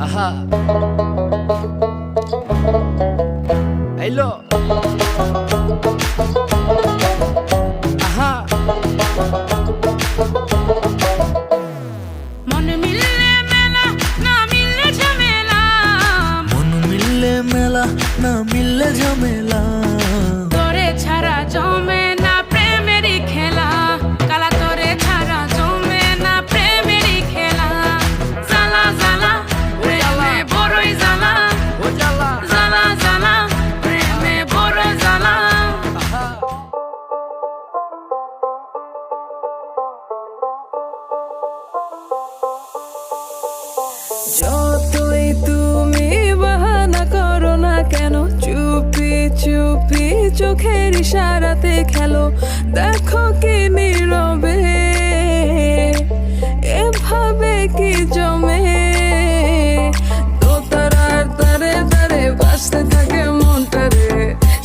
আহা আইলো আহা মন মিললে মেলা না মিললে ঝামেলা, মন মিললে মেলা না মিললে ঝামেলা, তোরে ছাড়া জমে না প্রেমেরই খেলা, কালা তোরে ছাড়া জমে না প্রেমেরই খেলা। জ্বালা জ্বালা প্রেমে বড়ই জ্বালা, ও জ্বালা জ্বালা জ্বালা প্রেমে বড় জ্বালা। আহা যতই তুমি বাহানা করো না কেন, চুপি চুপি চোখের ইশারাতে খেলো, দেখো কি নীরবে এভাবে কি জমে। দোতারার তারে তারে বাজতে থাকে মনটা রে,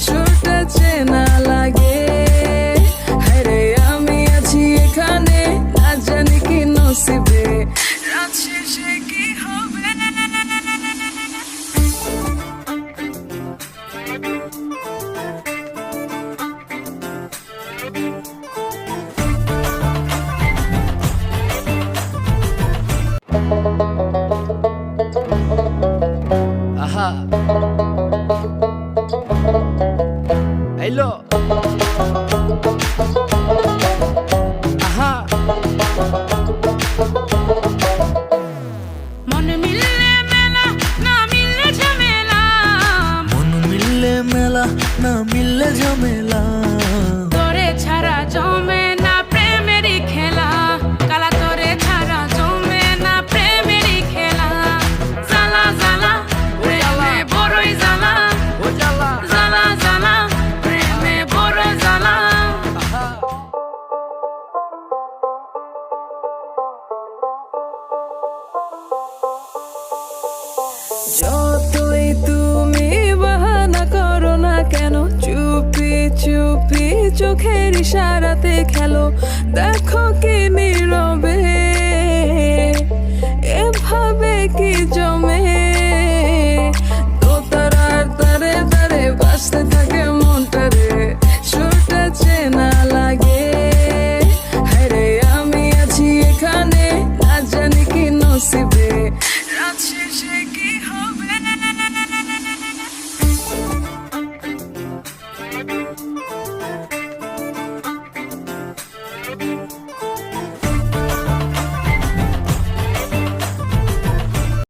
সুরটা চেনা লাগে। হ্যারে আমি আছি এখানে, না জানি কি নসিবে, রাত শেষে কি হবে। আহা আইলো আহা মন মিললে মেলা না মিললে ঝামেলা, মন মিললে মেলা না মিললে ঝামেলা, তোরে ছাড়া জমে না প্রেমেরই খেলা, কালা তোরে ছাড়া জমে না প্রেমেরই খেলা। জ্বালা জ্বালা প্রেমে বড়ই জ্বালা, ও জ্বালা জ্বালা জ্বালা প্রেমে বড় জ্বালা। আহা যতই তুমি বাহানা করো না কেন, চুপি চুপি চোখের ইশারাতে খেলো, দেখো কি নীরবে